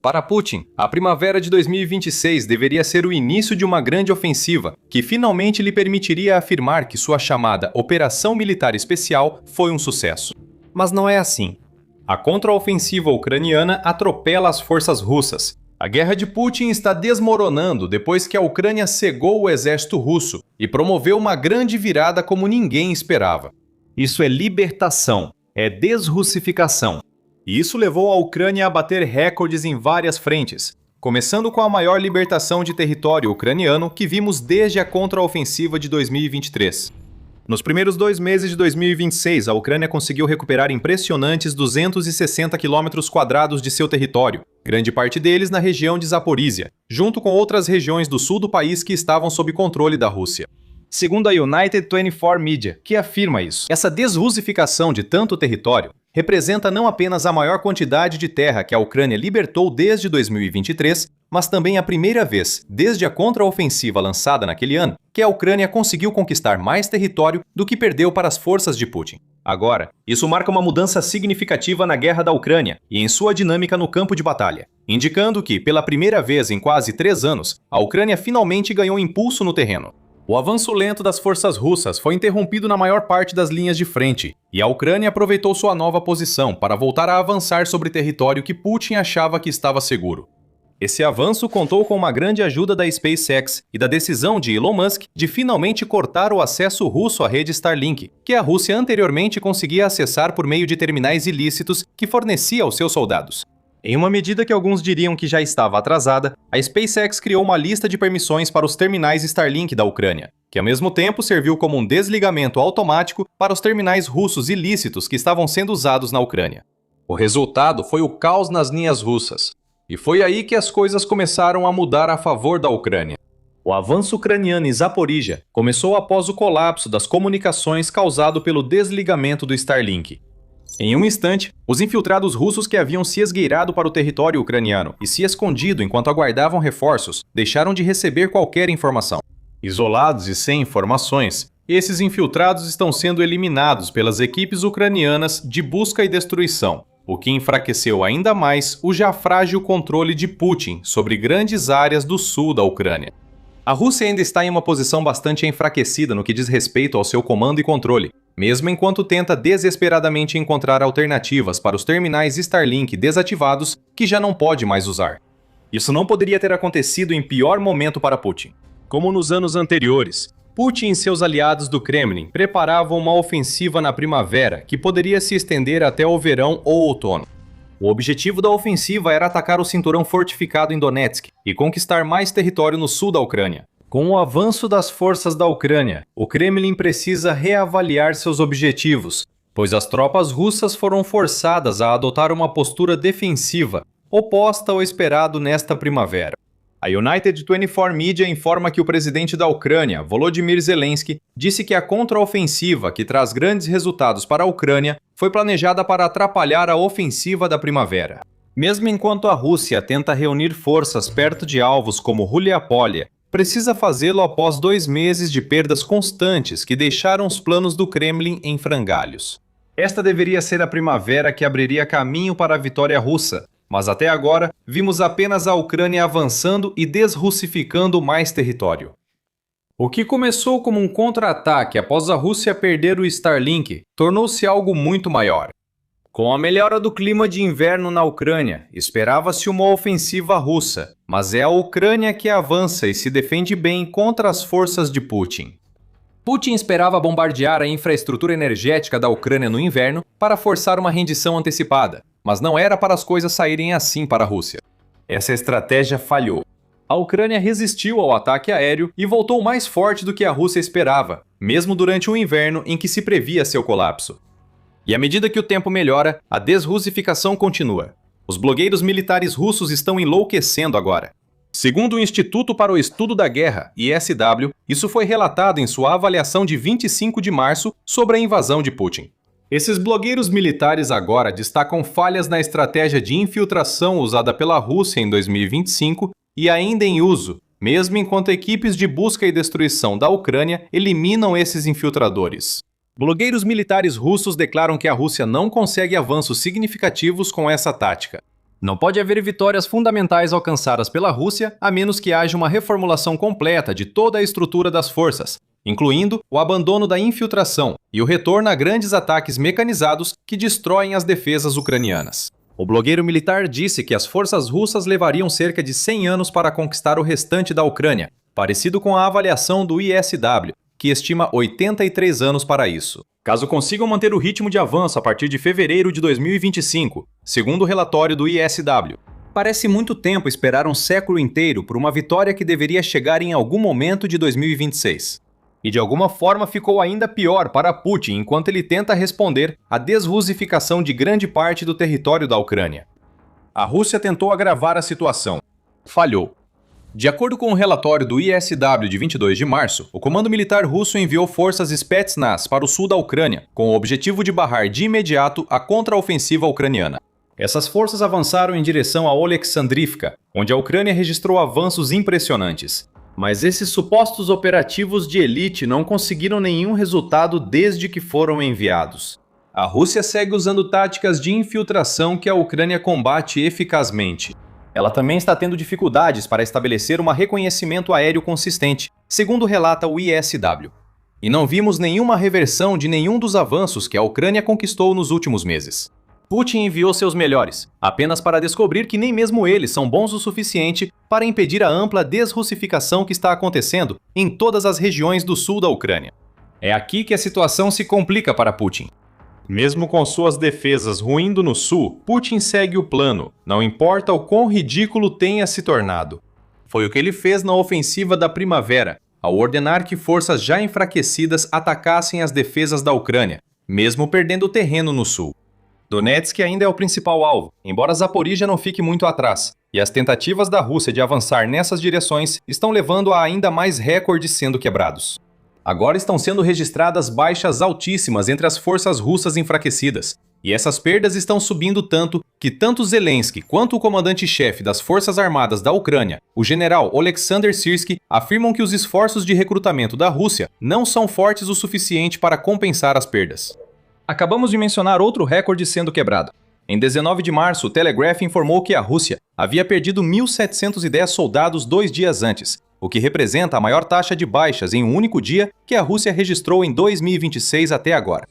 Para Putin, a primavera de 2026 deveria ser o início de uma grande ofensiva, que finalmente lhe permitiria afirmar que sua chamada Operação Militar Especial foi um sucesso. Mas não é assim. A contraofensiva ucraniana atropela as forças russas. A guerra de Putin está desmoronando depois que a Ucrânia cegou o exército russo e promoveu uma grande virada como ninguém esperava. Isso é libertação, é desrussificação. E isso levou a Ucrânia a bater recordes em várias frentes, começando com a maior libertação de território ucraniano que vimos desde a contraofensiva de 2023. Nos primeiros 2 meses de 2026, a Ucrânia conseguiu recuperar impressionantes 260 km² de seu território, grande parte deles na região de Zaporísia, junto com outras regiões do sul do país que estavam sob controle da Rússia. Segundo a United 24 Media, que afirma isso, essa desrussificação de tanto território representa não apenas a maior quantidade de terra que a Ucrânia libertou desde 2023, mas também a primeira vez, desde a contraofensiva lançada naquele ano, que a Ucrânia conseguiu conquistar mais território do que perdeu para as forças de Putin. Agora, isso marca uma mudança significativa na guerra da Ucrânia e em sua dinâmica no campo de batalha, indicando que, pela primeira vez em quase 3 anos, a Ucrânia finalmente ganhou impulso no terreno. O avanço lento das forças russas foi interrompido na maior parte das linhas de frente, e a Ucrânia aproveitou sua nova posição para voltar a avançar sobre território que Putin achava que estava seguro. Esse avanço contou com uma grande ajuda da SpaceX e da decisão de Elon Musk de finalmente cortar o acesso russo à rede Starlink, que a Rússia anteriormente conseguia acessar por meio de terminais ilícitos que fornecia aos seus soldados. Em uma medida que alguns diriam que já estava atrasada, a SpaceX criou uma lista de permissões para os terminais Starlink da Ucrânia, que ao mesmo tempo serviu como um desligamento automático para os terminais russos ilícitos que estavam sendo usados na Ucrânia. O resultado foi o caos nas linhas russas. E foi aí que as coisas começaram a mudar a favor da Ucrânia. O avanço ucraniano em Zaporísia começou após o colapso das comunicações causado pelo desligamento do Starlink. Em um instante, os infiltrados russos que haviam se esgueirado para o território ucraniano e se escondido enquanto aguardavam reforços, deixaram de receber qualquer informação. Isolados e sem informações, esses infiltrados estão sendo eliminados pelas equipes ucranianas de busca e destruição, o que enfraqueceu ainda mais o já frágil controle de Putin sobre grandes áreas do sul da Ucrânia. A Rússia ainda está em uma posição bastante enfraquecida no que diz respeito ao seu comando e controle, mesmo enquanto tenta desesperadamente encontrar alternativas para os terminais Starlink desativados que já não pode mais usar. Isso não poderia ter acontecido em pior momento para Putin. Como nos anos anteriores, Putin e seus aliados do Kremlin preparavam uma ofensiva na primavera que poderia se estender até o verão ou outono. O objetivo da ofensiva era atacar o cinturão fortificado em Donetsk e conquistar mais território no sul da Ucrânia. Com o avanço das forças da Ucrânia, o Kremlin precisa reavaliar seus objetivos, pois as tropas russas foram forçadas a adotar uma postura defensiva, oposta ao esperado nesta primavera. A United 24 Media informa que o presidente da Ucrânia, Volodymyr Zelensky, disse que a contraofensiva, que traz grandes resultados para a Ucrânia, foi planejada para atrapalhar a ofensiva da primavera. Mesmo enquanto a Rússia tenta reunir forças perto de alvos como Ruliapólia, precisa fazê-lo após 2 meses de perdas constantes que deixaram os planos do Kremlin em frangalhos. Esta deveria ser a primavera que abriria caminho para a vitória russa, mas até agora vimos apenas a Ucrânia avançando e desrussificando mais território. O que começou como um contra-ataque após a Rússia perder o Starlink tornou-se algo muito maior. Com a melhora do clima de inverno na Ucrânia, esperava-se uma ofensiva russa, mas é a Ucrânia que avança e se defende bem contra as forças de Putin. Putin esperava bombardear a infraestrutura energética da Ucrânia no inverno para forçar uma rendição antecipada, mas não era para as coisas saírem assim para a Rússia. Essa estratégia falhou. A Ucrânia resistiu ao ataque aéreo e voltou mais forte do que a Rússia esperava, mesmo durante o inverno em que se previa seu colapso. E à medida que o tempo melhora, a desrussificação continua. Os blogueiros militares russos estão enlouquecendo agora. Segundo o Instituto para o Estudo da Guerra, ISW, isso foi relatado em sua avaliação de 25 de março sobre a invasão de Putin. Esses blogueiros militares agora destacam falhas na estratégia de infiltração usada pela Rússia em 2025 e ainda em uso, mesmo enquanto equipes de busca e destruição da Ucrânia eliminam esses infiltradores. Blogueiros militares russos declaram que a Rússia não consegue avanços significativos com essa tática. Não pode haver vitórias fundamentais alcançadas pela Rússia a menos que haja uma reformulação completa de toda a estrutura das forças, incluindo o abandono da infiltração e o retorno a grandes ataques mecanizados que destroem as defesas ucranianas. O blogueiro militar disse que as forças russas levariam cerca de 100 anos para conquistar o restante da Ucrânia, parecido com a avaliação do ISW, que estima 83 anos para isso. Caso consigam manter o ritmo de avanço a partir de fevereiro de 2025, segundo o relatório do ISW. Parece muito tempo esperar um século inteiro por uma vitória que deveria chegar em algum momento de 2026. E de alguma forma ficou ainda pior para Putin enquanto ele tenta responder à desrussificação de grande parte do território da Ucrânia. A Rússia tentou agravar a situação. Falhou. De acordo com o relatório do ISW de 22 de março, o comando militar russo enviou forças Spetsnaz para o sul da Ucrânia, com o objetivo de barrar de imediato a contraofensiva ucraniana. Essas forças avançaram em direção a Oleksandrivka, onde a Ucrânia registrou avanços impressionantes. Mas esses supostos operativos de elite não conseguiram nenhum resultado desde que foram enviados. A Rússia segue usando táticas de infiltração que a Ucrânia combate eficazmente. Ela também está tendo dificuldades para estabelecer um reconhecimento aéreo consistente, segundo relata o ISW. E não vimos nenhuma reversão de nenhum dos avanços que a Ucrânia conquistou nos últimos meses. Putin enviou seus melhores, apenas para descobrir que nem mesmo eles são bons o suficiente para impedir a ampla desrussificação que está acontecendo em todas as regiões do sul da Ucrânia. É aqui que a situação se complica para Putin. Mesmo com suas defesas ruindo no sul, Putin segue o plano, não importa o quão ridículo tenha se tornado. Foi o que ele fez na ofensiva da primavera, ao ordenar que forças já enfraquecidas atacassem as defesas da Ucrânia, mesmo perdendo terreno no sul. Donetsk ainda é o principal alvo, embora Zaporíjia não fique muito atrás, e as tentativas da Rússia de avançar nessas direções estão levando a ainda mais recordes sendo quebrados. Agora estão sendo registradas baixas altíssimas entre as forças russas enfraquecidas, e essas perdas estão subindo tanto que tanto Zelensky quanto o comandante-chefe das Forças Armadas da Ucrânia, o general Oleksandr Syrskyi, afirmam que os esforços de recrutamento da Rússia não são fortes o suficiente para compensar as perdas. Acabamos de mencionar outro recorde sendo quebrado. Em 19 de março, o Telegraph informou que a Rússia havia perdido 1.710 soldados 2 dias antes, o que representa a maior taxa de baixas em um único dia que a Rússia registrou em 2026 até agora.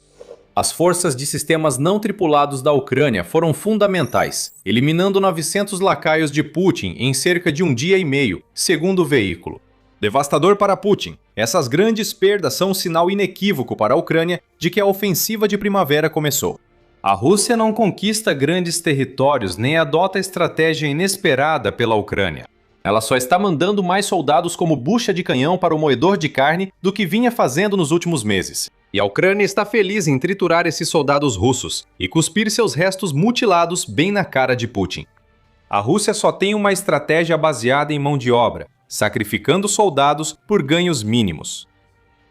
As forças de sistemas não tripulados da Ucrânia foram fundamentais, eliminando 900 lacaios de Putin em cerca de um dia e meio, segundo o veículo. Devastador para Putin, essas grandes perdas são um sinal inequívoco para a Ucrânia de que a ofensiva de primavera começou. A Rússia não conquista grandes territórios nem adota estratégia inesperada pela Ucrânia. Ela só está mandando mais soldados como bucha de canhão para o moedor de carne do que vinha fazendo nos últimos meses. E a Ucrânia está feliz em triturar esses soldados russos e cuspir seus restos mutilados bem na cara de Putin. A Rússia só tem uma estratégia baseada em mão de obra, sacrificando soldados por ganhos mínimos.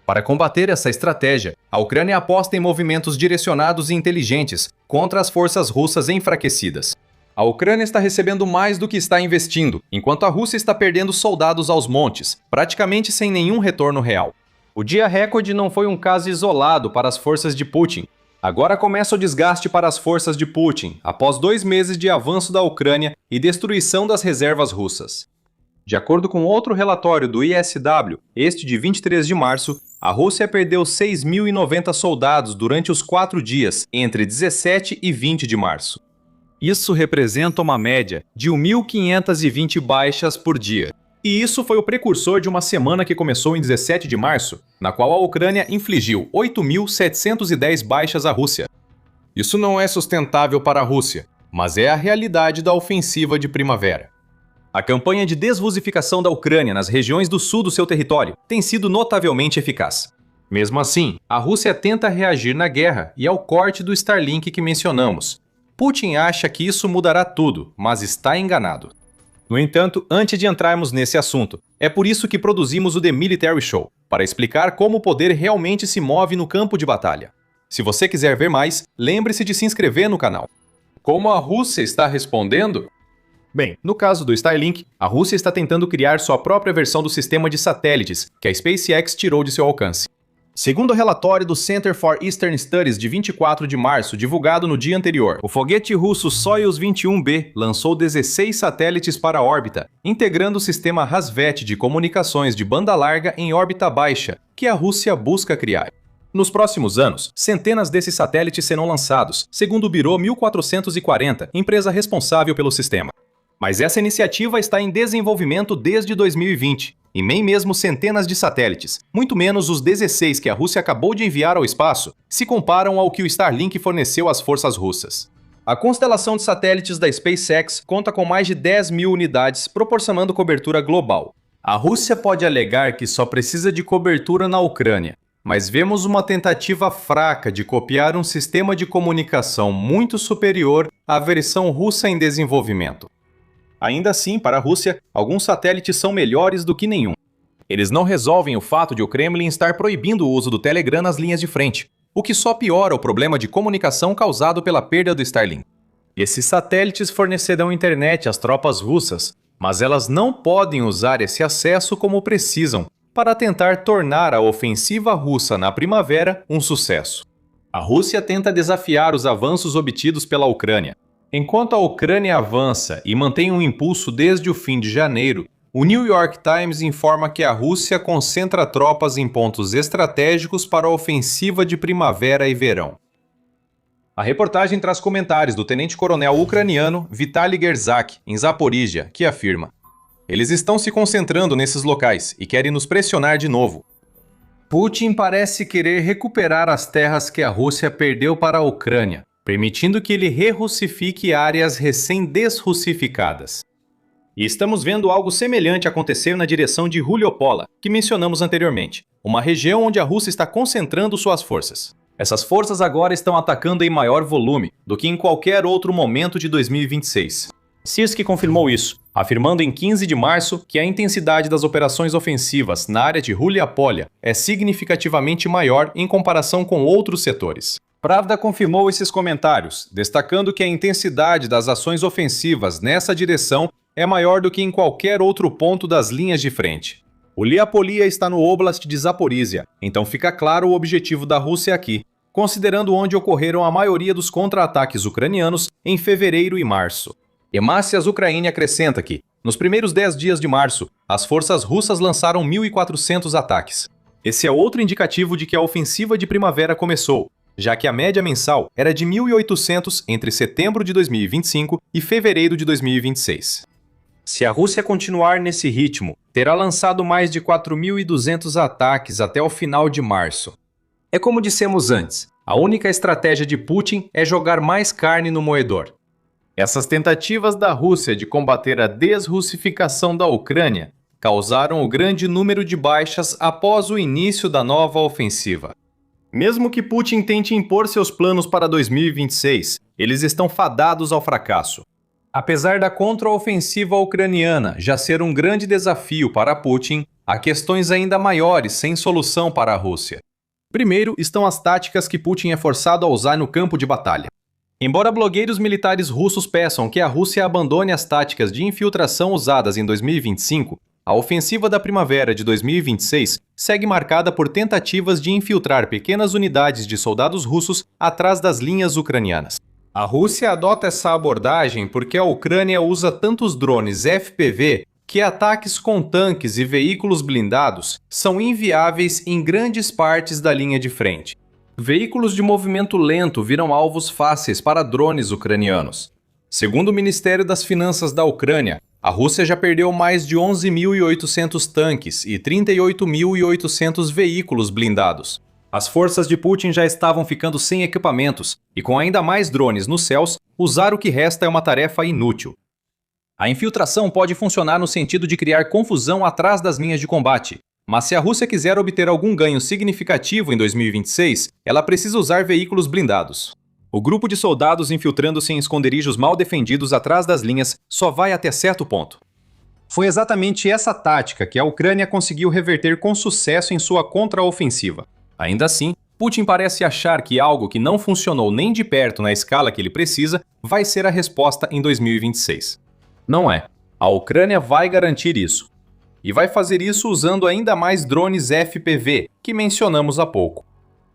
Para combater essa estratégia, a Ucrânia aposta em movimentos direcionados e inteligentes contra as forças russas enfraquecidas. A Ucrânia está recebendo mais do que está investindo, enquanto a Rússia está perdendo soldados aos montes, praticamente sem nenhum retorno real. O dia recorde não foi um caso isolado para as forças de Putin. Agora começa o desgaste para as forças de Putin, após 2 meses de avanço da Ucrânia e destruição das reservas russas. De acordo com outro relatório do ISW, este de 23 de março, a Rússia perdeu 6.090 soldados durante os 4 dias, entre 17 e 20 de março. Isso representa uma média de 1.520 baixas por dia. E isso foi o precursor de uma semana que começou em 17 de março, na qual a Ucrânia infligiu 8.710 baixas à Rússia. Isso não é sustentável para a Rússia, mas é a realidade da ofensiva de primavera. A campanha de desrussificação da Ucrânia nas regiões do sul do seu território tem sido notavelmente eficaz. Mesmo assim, a Rússia tenta reagir na guerra e ao corte do Starlink que mencionamos. Putin acha que isso mudará tudo, mas está enganado. No entanto, antes de entrarmos nesse assunto, é por isso que produzimos o The Military Show, para explicar como o poder realmente se move no campo de batalha. Se você quiser ver mais, lembre-se de se inscrever no canal. Como a Rússia está respondendo? Bem, no caso do Starlink, a Rússia está tentando criar sua própria versão do sistema de satélites que a SpaceX tirou de seu alcance. Segundo o relatório do Center for Eastern Studies de 24 de março, divulgado no dia anterior, o foguete russo Soyuz 21B lançou 16 satélites para a órbita, integrando o sistema Razvet de comunicações de banda larga em órbita baixa, que a Rússia busca criar. Nos próximos anos, centenas desses satélites serão lançados, segundo o Bureau 1440, empresa responsável pelo sistema. Mas essa iniciativa está em desenvolvimento desde 2020, e nem mesmo centenas de satélites, muito menos os 16 que a Rússia acabou de enviar ao espaço, se comparam ao que o Starlink forneceu às forças russas. A constelação de satélites da SpaceX conta com mais de 10 mil unidades, proporcionando cobertura global. A Rússia pode alegar que só precisa de cobertura na Ucrânia, mas vemos uma tentativa fraca de copiar um sistema de comunicação muito superior à versão russa em desenvolvimento. Ainda assim, para a Rússia, alguns satélites são melhores do que nenhum. Eles não resolvem o fato de o Kremlin estar proibindo o uso do Telegram nas linhas de frente, o que só piora o problema de comunicação causado pela perda do Starlink. Esses satélites fornecerão internet às tropas russas, mas elas não podem usar esse acesso como precisam para tentar tornar a ofensiva russa na primavera um sucesso. A Rússia tenta desafiar os avanços obtidos pela Ucrânia. Enquanto a Ucrânia avança e mantém um impulso desde o fim de janeiro, o New York Times informa que a Rússia concentra tropas em pontos estratégicos para a ofensiva de primavera e verão. A reportagem traz comentários do tenente-coronel ucraniano Vitaly Gerzak, em Zaporíjia, que afirma: "Eles estão se concentrando nesses locais e querem nos pressionar de novo. Putin parece querer recuperar as terras que a Rússia perdeu para a Ucrânia, permitindo que ele re-russifique áreas recém-desrussificadas. E estamos vendo algo semelhante acontecer na direção de Huliopola, que mencionamos anteriormente, uma região onde a Rússia está concentrando suas forças. Essas forças agora estão atacando em maior volume do que em qualquer outro momento de 2026. Sirski confirmou isso, afirmando em 15 de março que a intensidade das operações ofensivas na área de Huliopola é significativamente maior em comparação com outros setores. Pravda confirmou esses comentários, destacando que a intensidade das ações ofensivas nessa direção é maior do que em qualquer outro ponto das linhas de frente. O Liapolia está no Oblast de Zaporíjia, então fica claro o objetivo da Rússia aqui, considerando onde ocorreram a maioria dos contra-ataques ucranianos em fevereiro e março. Emassias Ucraíne acrescenta que, nos primeiros 10 dias de março, as forças russas lançaram 1.400 ataques. Esse é outro indicativo de que a ofensiva de primavera começou, já que a média mensal era de 1.800 entre setembro de 2025 e fevereiro de 2026. Se a Rússia continuar nesse ritmo, terá lançado mais de 4.200 ataques até o final de março. É como dissemos antes, a única estratégia de Putin é jogar mais carne no moedor. Essas tentativas da Rússia de combater a desrussificação da Ucrânia causaram o grande número de baixas após o início da nova ofensiva. Mesmo que Putin tente impor seus planos para 2026, eles estão fadados ao fracasso. Apesar da contraofensiva ucraniana já ser um grande desafio para Putin, há questões ainda maiores sem solução para a Rússia. Primeiro estão as táticas que Putin é forçado a usar no campo de batalha. Embora blogueiros militares russos peçam que a Rússia abandone as táticas de infiltração usadas em 2025, a ofensiva da primavera de 2026 segue marcada por tentativas de infiltrar pequenas unidades de soldados russos atrás das linhas ucranianas. A Rússia adota essa abordagem porque a Ucrânia usa tantos drones FPV que ataques com tanques e veículos blindados são inviáveis em grandes partes da linha de frente. Veículos de movimento lento viram alvos fáceis para drones ucranianos. Segundo o Ministério das Finanças da Ucrânia, a Rússia já perdeu mais de 11.800 tanques e 38.800 veículos blindados. As forças de Putin já estavam ficando sem equipamentos e, com ainda mais drones nos céus, usar o que resta é uma tarefa inútil. A infiltração pode funcionar no sentido de criar confusão atrás das linhas de combate, mas se a Rússia quiser obter algum ganho significativo em 2026, ela precisa usar veículos blindados. O grupo de soldados infiltrando-se em esconderijos mal defendidos atrás das linhas só vai até certo ponto. Foi exatamente essa tática que a Ucrânia conseguiu reverter com sucesso em sua contraofensiva. Ainda assim, Putin parece achar que algo que não funcionou nem de perto na escala que ele precisa vai ser a resposta em 2026. Não é. A Ucrânia vai garantir isso. e vai fazer isso usando ainda mais drones FPV, que mencionamos há pouco.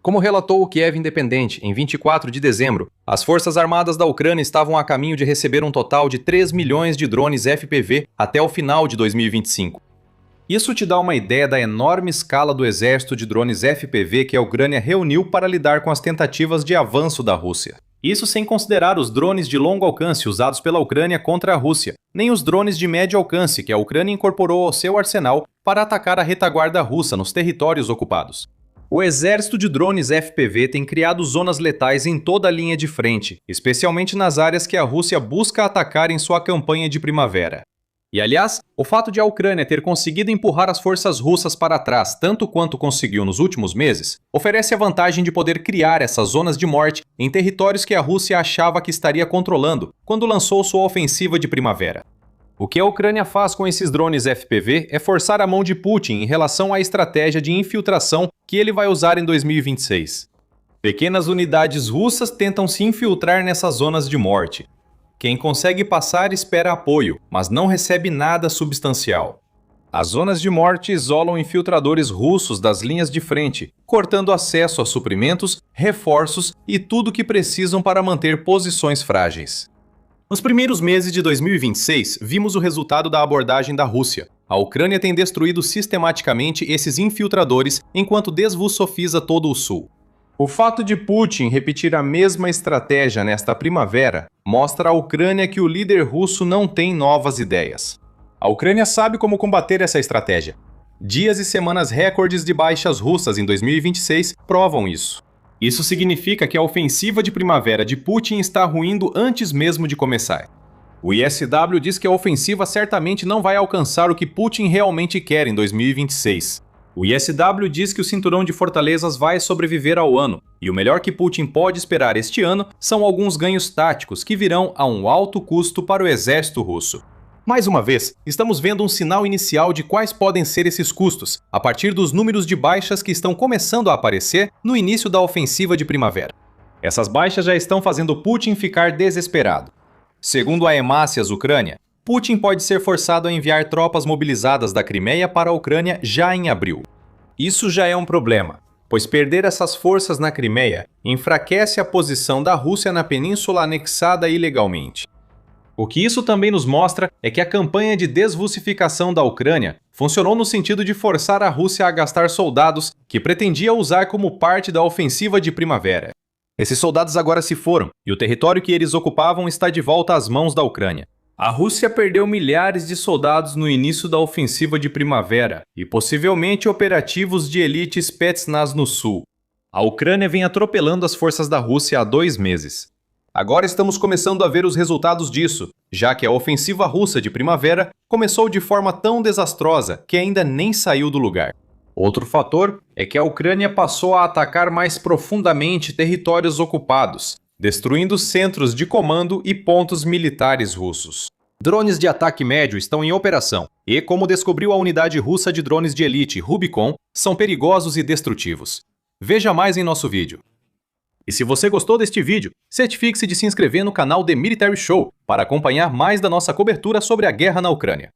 Como relatou o Kiev Independente, em 24 de dezembro, as Forças Armadas da Ucrânia estavam a caminho de receber um total de 3 milhões de drones FPV até o final de 2025. Isso te dá uma ideia da enorme escala do exército de drones FPV que a Ucrânia reuniu para lidar com as tentativas de avanço da Rússia. Isso sem considerar os drones de longo alcance usados pela Ucrânia contra a Rússia, nem os drones de médio alcance que a Ucrânia incorporou ao seu arsenal para atacar a retaguarda russa nos territórios ocupados. O exército de drones FPV tem criado zonas letais em toda a linha de frente, especialmente nas áreas que a Rússia busca atacar em sua campanha de primavera. E aliás, o fato de a Ucrânia ter conseguido empurrar as forças russas para trás tanto quanto conseguiu nos últimos meses, oferece a vantagem de poder criar essas zonas de morte em territórios que a Rússia achava que estaria controlando quando lançou sua ofensiva de primavera. O que a Ucrânia faz com esses drones FPV é forçar a mão de Putin em relação à estratégia de infiltração que ele vai usar em 2026. Pequenas unidades russas tentam se infiltrar nessas zonas de morte. Quem consegue passar espera apoio, mas não recebe nada substancial. As zonas de morte isolam infiltradores russos das linhas de frente, cortando acesso a suprimentos, reforços e tudo o que precisam para manter posições frágeis. Nos primeiros meses de 2026, vimos o resultado da abordagem da Rússia. A Ucrânia tem destruído sistematicamente esses infiltradores enquanto desrussofiza todo o sul. O fato de Putin repetir a mesma estratégia nesta primavera mostra à Ucrânia que o líder russo não tem novas ideias. A Ucrânia sabe como combater essa estratégia. Dias e semanas recordes de baixas russas em 2026 provam isso. Isso significa que a ofensiva de primavera de Putin está ruindo antes mesmo de começar. O ISW diz que a ofensiva certamente não vai alcançar o que Putin realmente quer em 2026. O ISW diz que o cinturão de fortalezas vai sobreviver ao ano, e o melhor que Putin pode esperar este ano são alguns ganhos táticos que virão a um alto custo para o exército russo. Mais uma vez, estamos vendo um sinal inicial de quais podem ser esses custos, a partir dos números de baixas que estão começando a aparecer no início da ofensiva de primavera. Essas baixas já estão fazendo Putin ficar desesperado. Segundo a Hemácias Ucrânia, Putin pode ser forçado a enviar tropas mobilizadas da Crimeia para a Ucrânia já em abril. Isso já é um problema, pois perder essas forças na Crimeia enfraquece a posição da Rússia na península anexada ilegalmente. O que isso também nos mostra é que a campanha de desrussificação da Ucrânia funcionou no sentido de forçar a Rússia a gastar soldados que pretendia usar como parte da ofensiva de primavera. Esses soldados agora se foram, e o território que eles ocupavam está de volta às mãos da Ucrânia. A Rússia perdeu milhares de soldados no início da ofensiva de primavera e possivelmente operativos de elite Spetsnaz no sul. A Ucrânia vem atropelando as forças da Rússia há 2 meses. Agora estamos começando a ver os resultados disso, já que a ofensiva russa de primavera começou de forma tão desastrosa que ainda nem saiu do lugar. Outro fator é que a Ucrânia passou a atacar mais profundamente territórios ocupados, destruindo centros de comando e pontos militares russos. Drones de ataque médio estão em operação e, como descobriu a unidade russa de drones de elite Rubicon, são perigosos e destrutivos. Veja mais em nosso vídeo. E se você gostou deste vídeo, certifique-se de se inscrever no canal The Military Show para acompanhar mais da nossa cobertura sobre a guerra na Ucrânia.